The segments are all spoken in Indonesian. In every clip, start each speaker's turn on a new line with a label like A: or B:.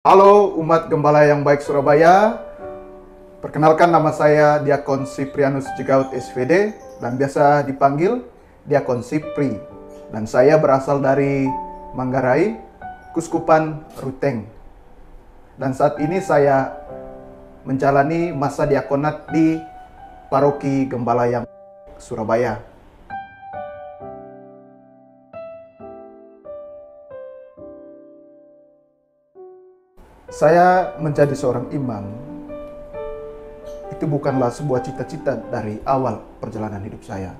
A: Halo umat Gembala yang baik Surabaya. Perkenalkan, nama saya Diakon Siprianus Jegaut SVD dan biasa dipanggil Diakon Sipri. Dan saya berasal dari Manggarai, Kuskupan Ruteng. Dan saat ini saya menjalani masa diakonat di Paroki Gembala yang Surabaya. Saya menjadi seorang imam itu bukanlah sebuah cita-cita dari awal perjalanan hidup saya.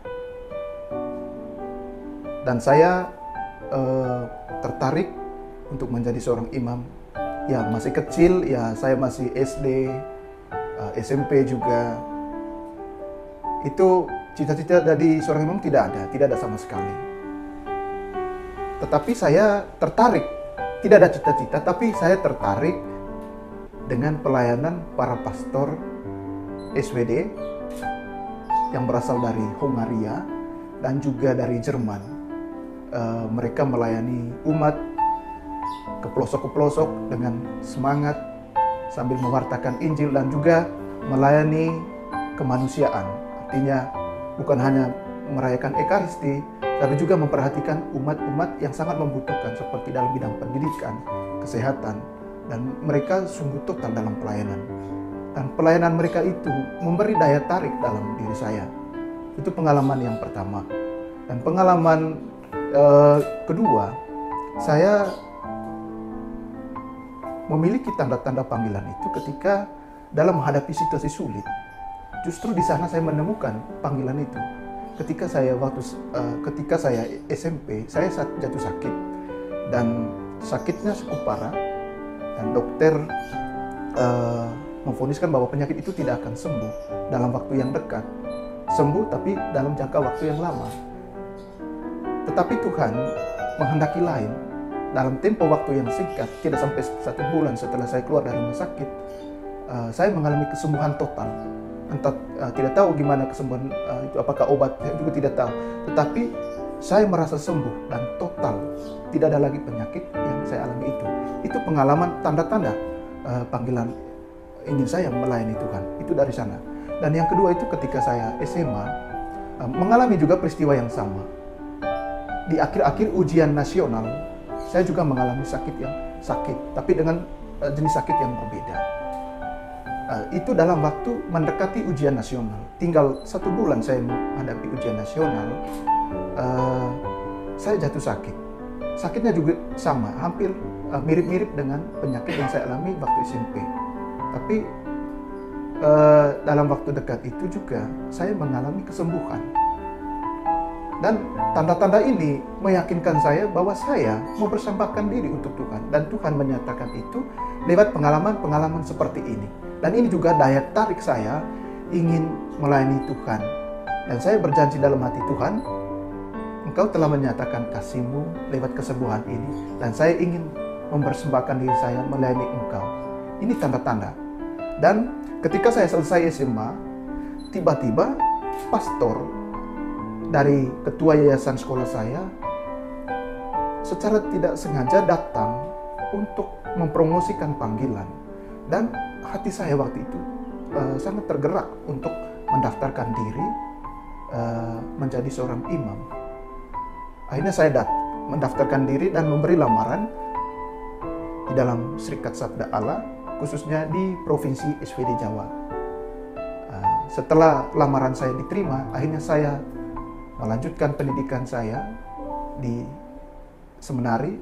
A: Dan saya tertarik untuk menjadi seorang imam. Ya, masih kecil, ya saya masih SD, SMP juga. Itu cita-cita dari seorang imam tidak ada sama sekali. Tetapi saya tertarik. Tidak ada cita-cita, tapi saya tertarik dengan pelayanan para pastor SWD yang berasal dari Hongaria dan juga dari Jerman. Mereka melayani umat ke pelosok-pelosok dengan semangat sambil mewartakan Injil dan juga melayani kemanusiaan. Artinya bukan hanya merayakan Ekaristi, tapi juga memperhatikan umat-umat yang sangat membutuhkan seperti dalam bidang pendidikan, kesehatan, dan mereka sungguh total dalam pelayanan. Dan pelayanan mereka itu memberi daya tarik dalam diri saya. Itu pengalaman yang pertama. Dan pengalaman kedua, saya memiliki tanda-tanda panggilan itu ketika dalam menghadapi situasi sulit. Justru di sana saya menemukan panggilan itu. Ketika saya SMP, saya jatuh sakit dan sakitnya cukup parah dan dokter memvoniskan bahwa penyakit itu tidak akan sembuh dalam waktu yang dekat. Sembuh tapi dalam jangka waktu yang lama. Tetapi Tuhan menghendaki lain. Dalam tempo waktu yang singkat, tidak sampai 1 bulan setelah saya keluar dari rumah sakit, saya mengalami kesembuhan total. Entah tidak tahu gimana kesembuhan itu, apakah obat, saya juga tidak tahu. Tetapi saya merasa sembuh dan total, tidak ada lagi penyakit yang saya alami itu. Itu pengalaman tanda-tanda panggilan ingin saya melayani Tuhan. Itu dari sana. Dan yang kedua itu ketika saya SMA mengalami juga peristiwa yang sama. Di akhir-akhir ujian nasional, saya juga mengalami sakit, tapi dengan jenis sakit yang berbeda. Itu dalam waktu mendekati ujian nasional. Tinggal 1 bulan saya menghadapi ujian nasional, saya jatuh sakit. Sakitnya juga sama, hampir mirip-mirip dengan penyakit yang saya alami waktu SMP. Tapi dalam waktu dekat itu juga saya mengalami kesembuhan. Dan tanda-tanda ini meyakinkan saya bahwa saya mempersembahkan diri untuk Tuhan. Dan Tuhan menyatakan itu lewat pengalaman-pengalaman seperti ini. Dan ini juga daya tarik saya ingin melayani Tuhan. Dan saya berjanji dalam hati, Tuhan, Engkau telah menyatakan kasih-Mu lewat kesembuhan ini. Dan saya ingin mempersembahkan diri saya melayani Engkau. Ini tanda-tanda. Dan ketika saya selesai SMA, tiba-tiba pastor dari ketua yayasan sekolah saya secara tidak sengaja datang untuk mempromosikan panggilan. Dan hati saya waktu itu sangat tergerak untuk mendaftarkan diri menjadi seorang imam. Akhirnya saya mendaftarkan diri dan memberi lamaran di dalam Serikat Sabda Allah, khususnya di Provinsi SVD Jawa. Setelah lamaran saya diterima, akhirnya saya melanjutkan pendidikan saya di seminari,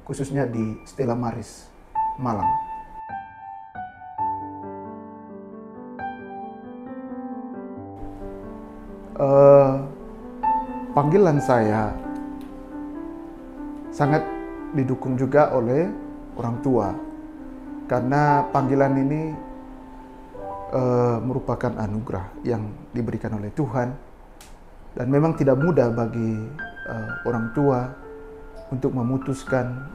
A: khususnya di Stella Maris, Malang. Panggilan saya sangat didukung juga oleh orang tua, karena panggilan ini merupakan anugerah yang diberikan oleh Tuhan. Dan memang tidak mudah bagi orang tua untuk memutuskan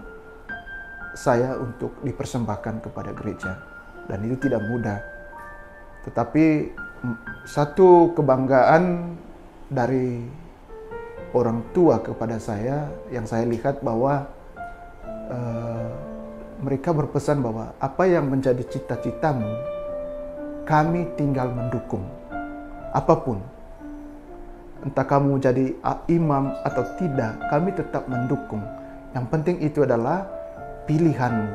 A: saya untuk dipersembahkan kepada gereja. Dan itu tidak mudah. Tetapi satu kebanggaan dari orang tua kepada saya yang saya lihat bahwa mereka berpesan bahwa apa yang menjadi cita-citamu, kami tinggal mendukung. Apapun, entah kamu jadi imam atau tidak, kami tetap mendukung. Yang penting itu adalah pilihanmu.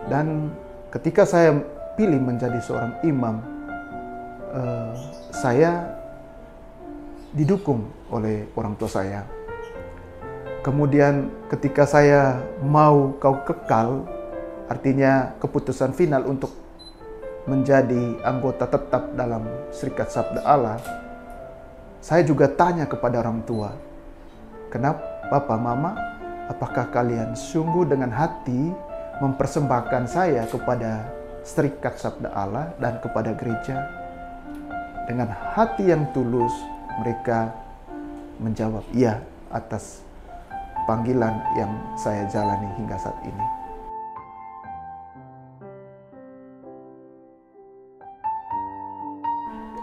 A: Dan ketika saya pilih menjadi seorang imam, saya didukung oleh orang tua saya. Kemudian ketika saya mau kau kekal, artinya keputusan final untuk menjadi anggota tetap dalam Serikat Sabda Allah, saya juga tanya kepada orang tua, kenapa Papa, Mama, apakah kalian sungguh dengan hati mempersembahkan saya kepada Serikat Sabda Allah dan kepada gereja? Dengan hati yang tulus, mereka menjawab iya atas panggilan yang saya jalani hingga saat ini.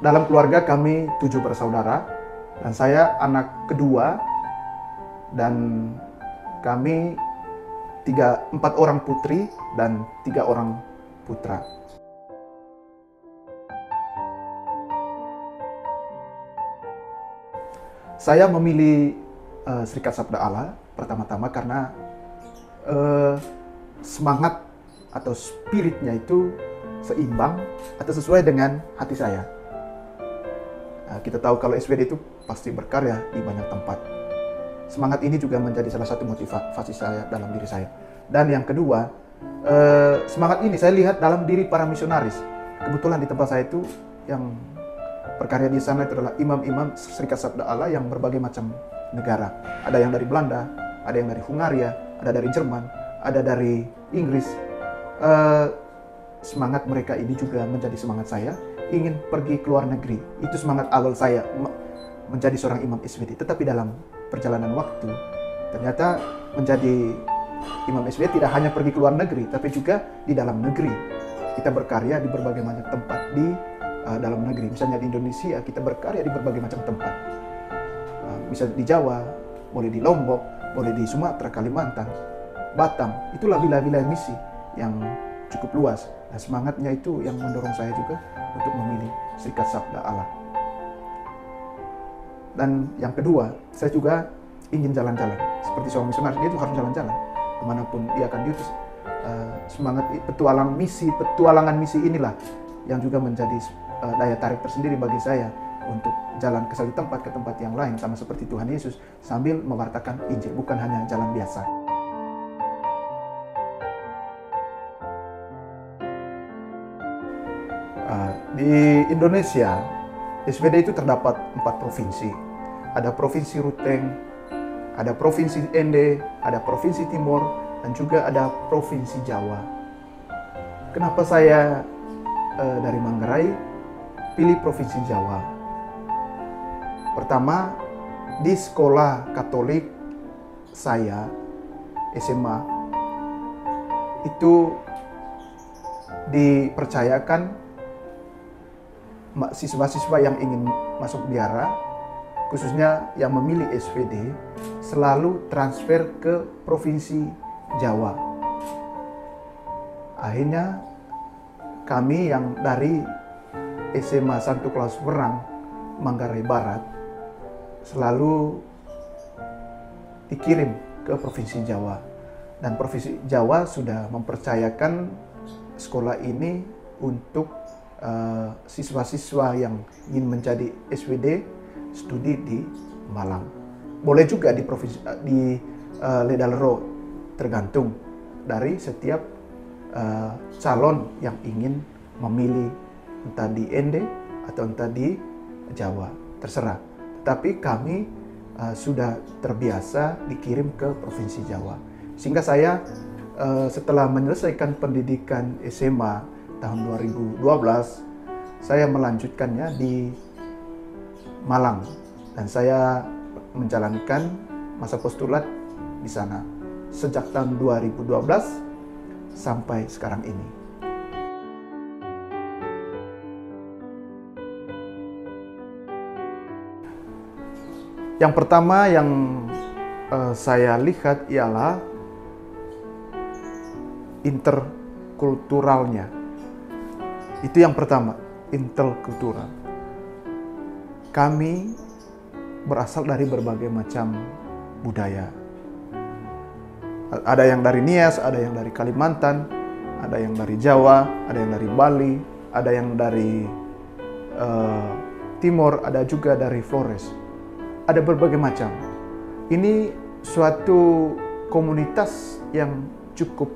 A: Dalam keluarga kami 7 bersaudara, dan saya anak kedua, dan kami 4 orang putri dan 3 orang putra. Saya memilih Serikat Sabda Allah pertama-tama karena semangat atau spiritnya itu seimbang atau sesuai dengan hati saya. Kita tahu kalau SWD itu pasti berkarya di banyak tempat. Semangat ini juga menjadi salah satu motivasi saya dalam diri saya. Dan yang kedua, semangat ini saya lihat dalam diri para misionaris. Kebetulan di tempat saya itu yang berkarya di sana itu adalah imam-imam Serikat Sabda Allah yang berbagai macam negara. Ada yang dari Belanda, ada yang dari Hungaria, ada dari Jerman, ada dari Inggris. Semangat mereka ini juga menjadi semangat saya ingin pergi ke luar negeri. Itu semangat awal saya menjadi seorang imam SWD. Tetapi dalam perjalanan waktu, ternyata menjadi imam SWD tidak hanya pergi ke luar negeri, tapi juga di dalam negeri. Kita berkarya di berbagai macam tempat di dalam negeri. Misalnya di Indonesia kita berkarya di berbagai macam tempat. Misalnya di Jawa, boleh di Lombok, boleh di Sumatera, Kalimantan, Batam. Itulah wilayah-wilayah misi yang cukup luas. Nah, semangatnya itu yang mendorong saya juga untuk memilih Serikat Sabda Allah. Dan yang kedua, saya juga ingin jalan-jalan. Seperti seorang misionaris, dia itu harus jalan-jalan. Kemanapun dia akan diutus. Semangat petualangan misi inilah yang juga menjadi daya tarik tersendiri bagi saya untuk jalan ke satu tempat ke tempat yang lain sama seperti Tuhan Yesus sambil mewartakan Injil, bukan hanya jalan biasa. Di Indonesia, SWD itu terdapat 4 provinsi. Ada Provinsi Ruteng, ada Provinsi Ende, ada Provinsi Timur, dan juga ada Provinsi Jawa. Kenapa saya dari Manggarai pilih Provinsi Jawa? Pertama, di sekolah Katolik saya, SMA, itu dipercayakan siswa-siswa yang ingin masuk biara, khususnya yang memilih SWD, selalu transfer ke Provinsi Jawa. Akhirnya kami yang dari SMA Santo Klaus Werang, Manggarai Barat, selalu dikirim ke Provinsi Jawa. Dan Provinsi Jawa sudah mempercayakan sekolah ini untuk siswa-siswa yang ingin menjadi SWD studi di Malang. Boleh juga di Ledalero, tergantung dari setiap calon yang ingin memilih entah di Ende atau entah di Jawa, terserah. Tetapi kami sudah terbiasa dikirim ke Provinsi Jawa. Sehingga saya setelah menyelesaikan pendidikan SMA tahun 2012, saya melanjutkannya di Malang. Dan saya menjalankan masa postulat di sana sejak tahun 2012 sampai sekarang ini. Yang pertama yang saya lihat ialah interkulturalnya. Itu yang pertama, interkultural. Kami berasal dari berbagai macam budaya. Ada yang dari Nias, ada yang dari Kalimantan, ada yang dari Jawa, ada yang dari Bali, ada yang dari Timur, ada juga dari Flores. Ada berbagai macam. Ini suatu komunitas yang cukup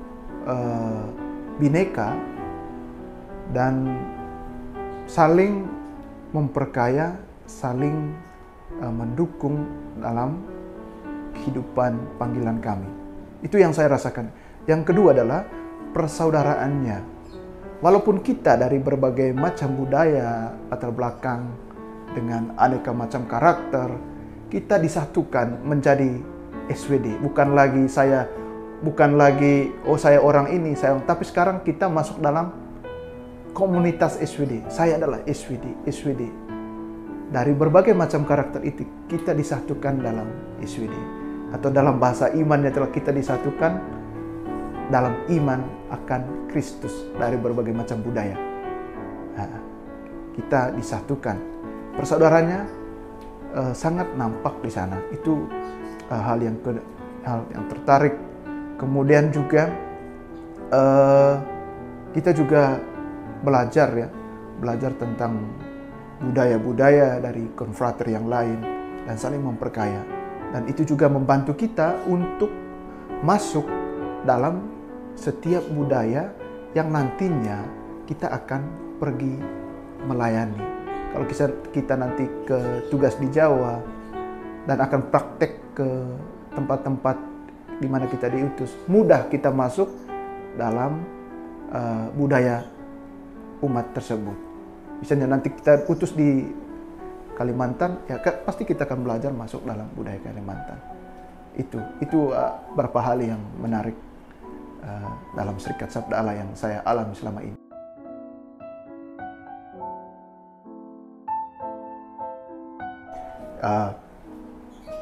A: bineka dan saling memperkaya, saling mendukung dalam kehidupan panggilan kami. Itu yang saya rasakan. Yang kedua adalah persaudaraannya. Walaupun kita dari berbagai macam budaya, latar belakang, dengan aneka macam karakter, kita disatukan menjadi SWD. Bukan lagi saya orang ini, tapi sekarang kita masuk dalam komunitas SWD. Saya adalah SWD. Dari berbagai macam karakter itu kita disatukan dalam SWD. Atau dalam bahasa imannya telah kita disatukan dalam iman akan Kristus dari berbagai macam budaya. Nah, kita disatukan. Persaudaranya sangat nampak di sana. Itu hal yang tertarik. Kemudian juga kita juga belajar tentang budaya-budaya dari konfrater yang lain dan saling memperkaya. Dan itu juga membantu kita untuk masuk dalam setiap budaya yang nantinya kita akan pergi melayani. Kalau kita nanti ke tugas di Jawa dan akan praktek ke tempat-tempat di mana kita diutus, mudah kita masuk dalam budaya umat tersebut. Misalnya nanti kita utus di Kalimantan, ya pasti kita akan belajar masuk dalam budaya Kalimantan. Itu beberapa hal yang menarik dalam Serikat Sabda Allah yang saya alami selama ini.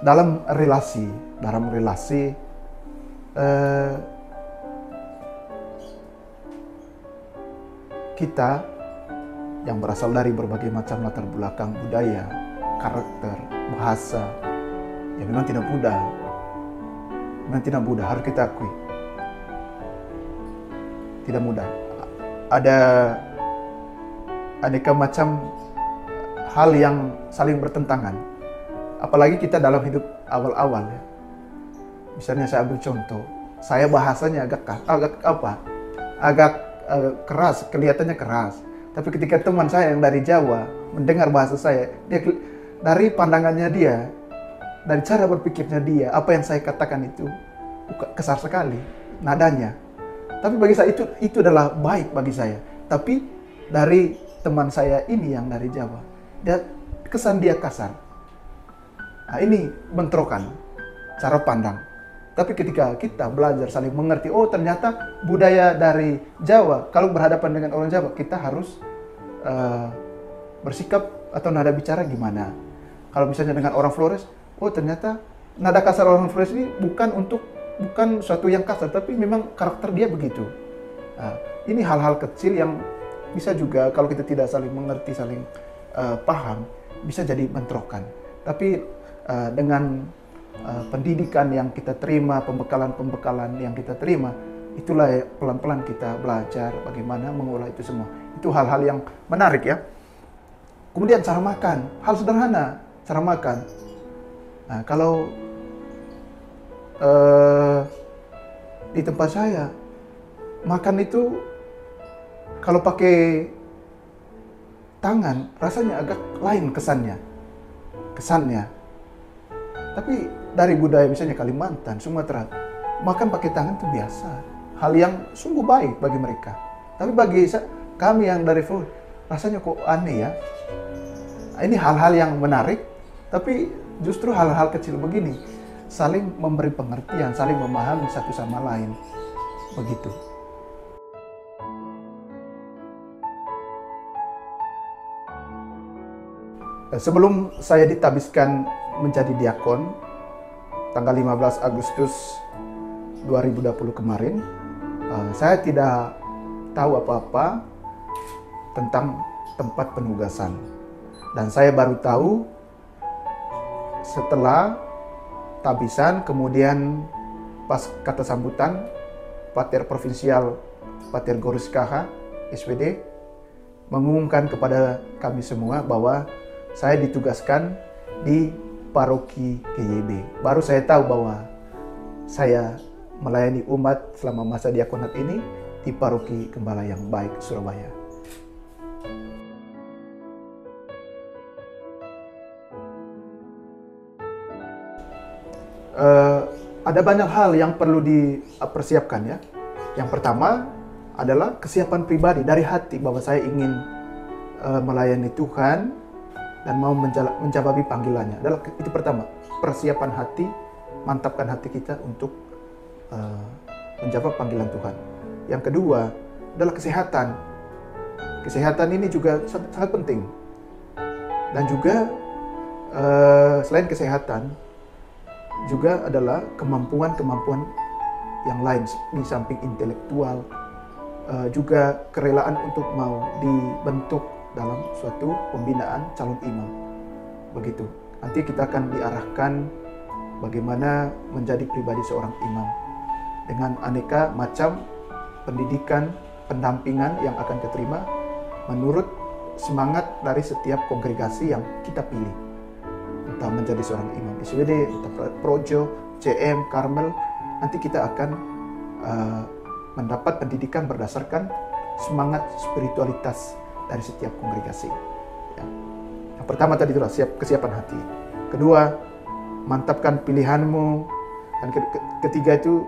A: Dalam relasi kita yang berasal dari berbagai macam latar belakang budaya, karakter, bahasa, ya memang tidak mudah, harus kita akui. Tidak mudah. Ada aneka macam hal yang saling bertentangan. Apalagi kita dalam hidup awal-awal ya. Misalnya saya ambil contoh, saya bahasanya agak keras, kelihatannya keras. Tapi ketika teman saya yang dari Jawa mendengar bahasa saya, dia dari pandangannya dia, dari cara berpikirnya dia, apa yang saya katakan itu kasar sekali nadanya. Tapi bagi saya itu adalah baik bagi saya. Tapi dari teman saya ini yang dari Jawa, kesan dia kasar. Nah, ini bentrokan cara pandang. Tapi ketika kita belajar saling mengerti, oh ternyata budaya dari Jawa, kalau berhadapan dengan orang Jawa, kita harus bersikap atau nada bicara gimana. Kalau misalnya dengan orang Flores, oh ternyata nada kasar orang Flores ini bukan suatu yang kasar, tapi memang karakter dia begitu. Nah, ini hal-hal kecil yang bisa juga kalau kita tidak saling mengerti, saling paham, bisa jadi bentrokan. Tapi dengan pendidikan yang kita terima, pembekalan yang kita terima, itulah pelan-pelan kita belajar bagaimana mengolah itu semua. Itu hal-hal yang menarik ya. Kemudian cara makan, hal sederhana, cara makan. Nah, kalau di tempat saya, makan itu kalau pakai tangan rasanya agak lain kesannya. Tapi dari budaya misalnya Kalimantan, Sumatera, makan pakai tangan itu biasa. Hal yang sungguh baik bagi mereka. Tapi bagi kami yang dari Flores, rasanya kok aneh ya. Ini hal-hal yang menarik, tapi justru hal-hal kecil begini saling memberi pengertian, saling memahami satu sama lain. Begitu. Sebelum saya ditabiskan menjadi diakon, tanggal 15 Agustus 2020 kemarin, Saya tidak tahu apa-apa tentang tempat penugasan. Dan saya baru tahu setelah tabisan, kemudian pas kata sambutan Pater Provinsial Pater Gorus KH SPD mengumumkan kepada kami semua bahwa saya ditugaskan di paroki GYB. Baru saya tahu bahwa saya melayani umat selama masa diakonat ini di paroki Gembala yang Baik, Surabaya. Ada banyak hal yang perlu dipersiapkan ya. Yang pertama adalah kesiapan pribadi dari hati bahwa saya ingin melayani Tuhan dan mau menjawabi panggilannya. Itu pertama, persiapan hati, mantapkan hati kita untuk menjawab panggilan Tuhan. Yang kedua adalah kesehatan. Kesehatan ini juga sangat penting. Dan juga selain kesehatan, juga adalah kemampuan-kemampuan yang lain di samping intelektual, juga kerelaan untuk mau dibentuk dalam suatu pembinaan calon imam. Begitu. Nanti kita akan diarahkan bagaimana menjadi pribadi seorang imam dengan aneka macam pendidikan, pendampingan yang akan diterima menurut semangat dari setiap kongregasi yang kita pilih. Entah menjadi seorang imam ISWD, entah Projo, CM, Karmel, nanti kita akan mendapat pendidikan berdasarkan semangat spiritualitas dari setiap kongregasi. Ya. Yang pertama tadi itulah kesiapan hati. Kedua, mantapkan pilihanmu. Dan ketiga itu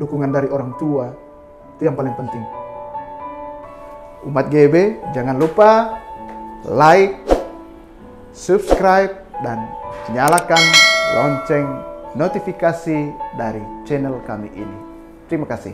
A: dukungan dari orang tua. Itu yang paling penting. Umat GYB, jangan lupa like, subscribe, dan nyalakan lonceng notifikasi dari channel kami ini. Terima kasih.